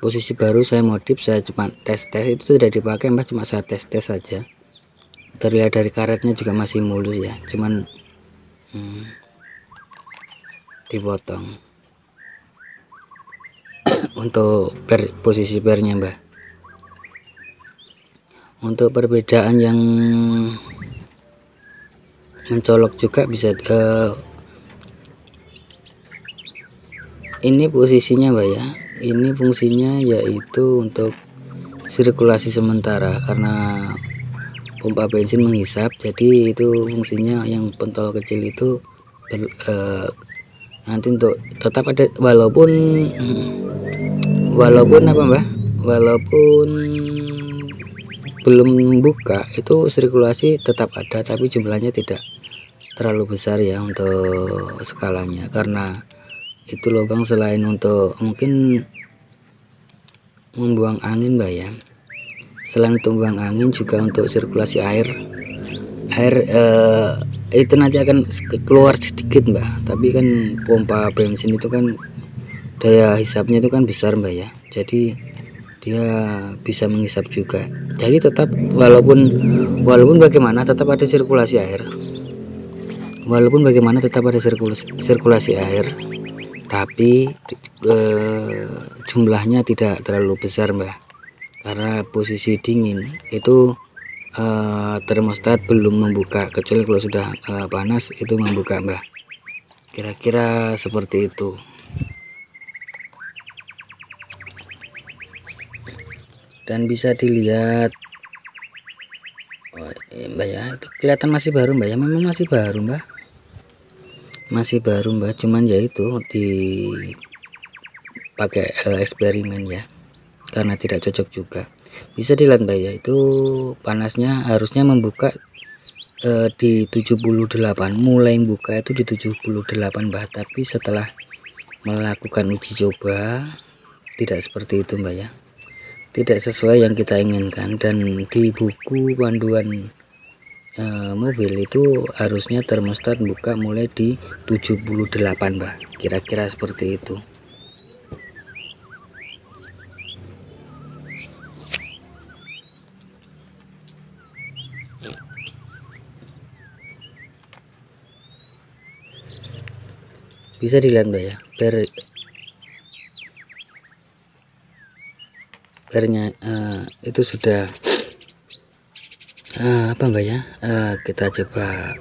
Posisi baru saya modif, saya cuma tes itu tidak dipakai mbak, cuma saya tes saja. Terlihat dari karetnya juga masih mulus ya, cuman dipotong untuk posisi pernya mbak. Untuk perbedaan yang mencolok juga bisa ini posisinya mbak ya, ini fungsinya yaitu untuk sirkulasi sementara karena pompa bensin menghisap, jadi itu fungsinya yang pentol kecil itu nanti untuk tetap ada, walaupun apa mbak, walaupun belum buka itu sirkulasi tetap ada, tapi jumlahnya tidak terlalu besar ya untuk skalanya, karena itu lubang selain untuk mungkin membuang angin mbak ya, selain untuk membuang angin juga untuk sirkulasi air itu nanti akan keluar sedikit mbak. Tapi kan pompa bensin itu kan daya hisapnya itu kan besar mbak ya, jadi dia bisa menghisap juga, jadi tetap walaupun bagaimana tetap ada sirkulasi air, sirkulasi air, tapi jumlahnya tidak terlalu besar mbak, karena posisi dingin itu termostat belum membuka, kecuali kalau sudah panas itu membuka mbak. Kira-kira seperti itu. Dan bisa dilihat mbak ya, itu kelihatan masih baru mbak ya, memang masih baru mbak, cuman ya itu dipakai eksperimen ya, karena tidak cocok juga. Bisa dilihat mbak ya, itu panasnya harusnya membuka di 78, mulai buka itu di 78 mbak, tapi setelah melakukan uji coba tidak seperti itu mbak ya, tidak sesuai yang kita inginkan. Dan di buku panduan mobil itu harusnya termostat buka mulai di 78 mbak, kira-kira seperti itu. Bisa dilihat mbak ya, pernya itu sudah apa mbak ya, kita coba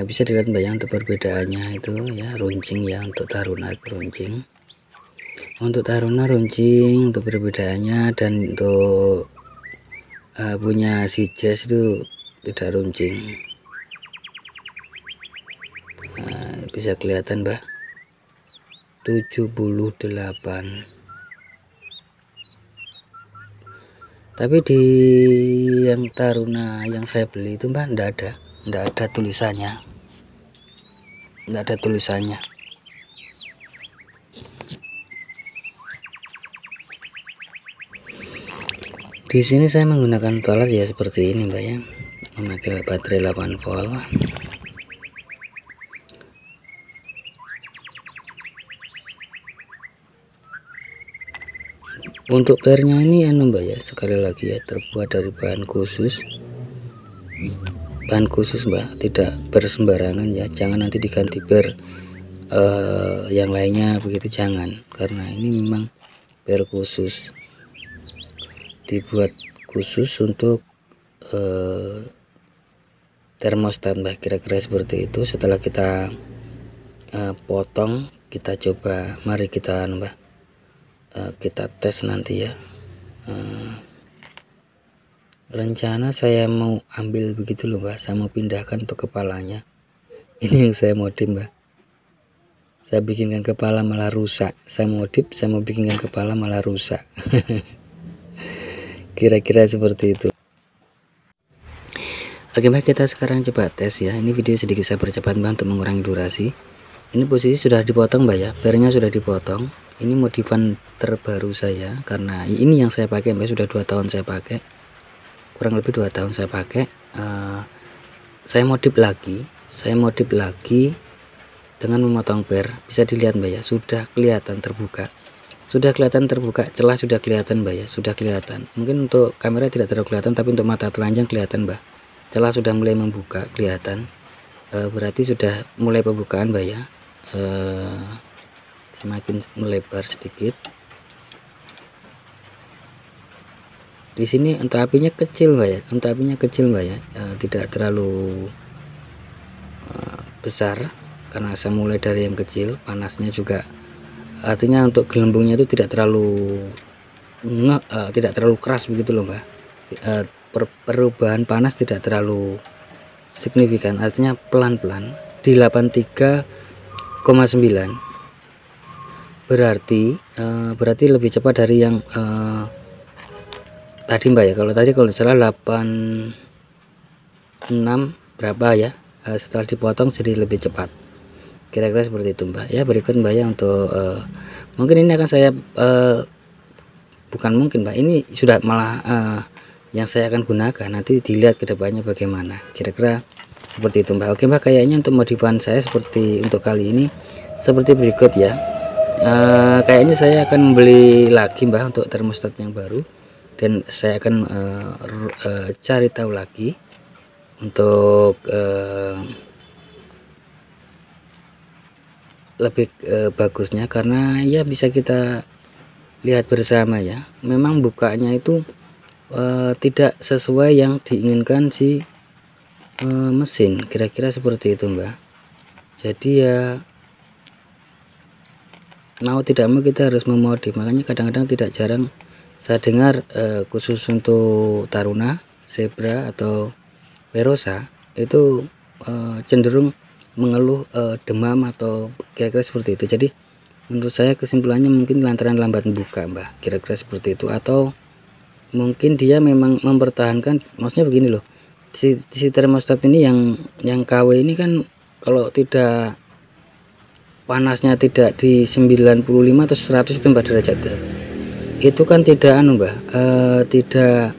bisa dilihat mbak ya untuk perbedaannya itu ya, runcing ya, untuk Taruna itu runcing, untuk perbedaannya, dan untuk punya si jazz itu tidak runcing. Bisa kelihatan mbak, 78. Tapi di yang Taruna yang saya beli itu mbak enggak ada tulisannya, Di sini saya menggunakan toilet ya seperti ini mbak ya, memakai baterai 8 volt. Untuk pernya ini mbak ya, sekali lagi ya, terbuat dari bahan khusus mbak, tidak bersembarangan ya, jangan nanti diganti yang lainnya begitu, jangan, karena ini memang per khusus, dibuat khusus untuk termostat mbak, kira-kira seperti itu. Setelah kita potong, kita coba, mari kita mbak, kita tes nanti ya. Rencana saya mau ambil begitu loh mbak, saya mau pindahkan untuk kepalanya. Ini yang saya modif mbak, saya bikinkan kepala malah rusak, saya modif, saya mau bikinkan kepala malah rusak. Kira-kira seperti itu. Oke mbak, kita sekarang coba tes ya. Ini video sedikit saya percepat mbak untuk mengurangi durasi. Ini posisi sudah dipotong mbak ya, pernya sudah dipotong. Ini modifan terbaru saya, karena ini yang saya pakai mbak, sudah 2 tahun saya pakai, kurang lebih 2 tahun saya pakai. Saya modif lagi dengan memotong per. Bisa dilihat mbak ya, sudah kelihatan terbuka, celah sudah kelihatan mbak ya, sudah kelihatan. Mungkin untuk kamera tidak terlalu kelihatan, tapi untuk mata telanjang kelihatan mbak, celah sudah mulai membuka, kelihatan. Berarti sudah mulai pembukaan mbak ya. Semakin melebar sedikit. Di sini untuk apinya kecil mbak ya, tidak terlalu besar, karena saya mulai dari yang kecil. Panasnya juga, artinya untuk gelembungnya itu tidak terlalu keras begitu loh mbak. Perubahan panas tidak terlalu signifikan, artinya pelan-pelan di 83,9. berarti lebih cepat dari yang tadi mbak ya. Kalau tadi kalau salah 86 berapa ya, setelah dipotong jadi lebih cepat, kira-kira seperti itu mbak ya. Berikut mbak ya, untuk mungkin ini akan saya bukan mungkin mbak, ini sudah malah yang saya akan gunakan, nanti dilihat kedepannya bagaimana, kira-kira seperti itu mbak. Oke mbak, kayaknya untuk modifan saya seperti untuk kali ini seperti berikut ya. Kayaknya saya akan membeli lagi mbak untuk termostat yang baru, dan saya akan cari tahu lagi untuk lebih bagusnya, karena ya bisa kita lihat bersama ya. Memang bukanya itu tidak sesuai yang diinginkan si mesin, kira-kira seperti itu mbak. Jadi ya mau tidak mau kita harus memodif. Makanya kadang-kadang tidak jarang saya dengar khusus untuk Taruna, Zebra atau Verosa itu cenderung mengeluh demam atau kira-kira seperti itu. Jadi menurut saya kesimpulannya mungkin lantaran lambat buka mbak, kira-kira seperti itu. Atau mungkin dia memang mempertahankan, maksudnya begini loh, si termostat ini yang KW ini kan, kalau tidak panasnya tidak di 95 atau 100 itu 4 derajat, itu kan tidak mbak, tidak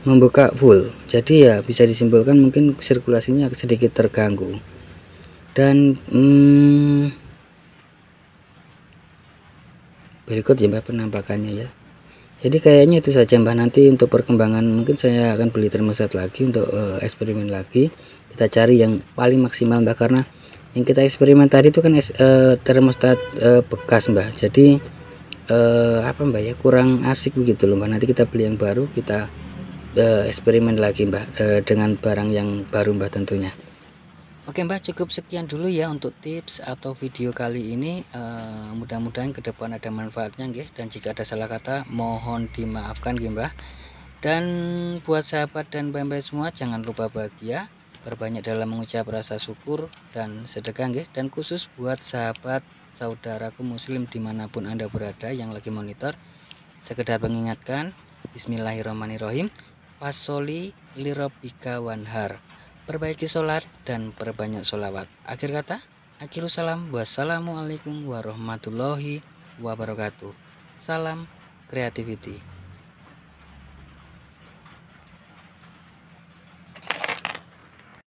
membuka full. Jadi ya bisa disimpulkan mungkin sirkulasinya sedikit terganggu. Dan berikut ya mbak penampakannya ya. Jadi kayaknya itu saja mbak. Nanti untuk perkembangan mungkin saya akan beli termostat lagi untuk eksperimen lagi. Kita cari yang paling maksimal mbak, karena yang kita eksperimen tadi itu kan termostat bekas mbak. Jadi apa mbak ya, kurang asik begitu loh mbak. Nanti kita beli yang baru, kita eksperimen lagi mbak, dengan barang yang baru mbak tentunya. Oke mbak, cukup sekian dulu ya untuk tips atau video kali ini. Mudah-mudahan ke depan ada manfaatnya nggih, dan jika ada salah kata mohon dimaafkan nggih mbak. Dan buat sahabat dan mbak semua, jangan lupa bahagia, berbanyak dalam mengucap rasa syukur dan sedekah nggih. Dan khusus buat sahabat saudaraku muslim dimanapun anda berada yang lagi monitor, sekedar mengingatkan, bismillahirrahmanirrahim, fasoli lirobika wanhar, perbaiki sholat dan perbanyak sholawat. Akhir kata, akhirus salam, wassalamualaikum warahmatullahi wabarakatuh. Salam creativity.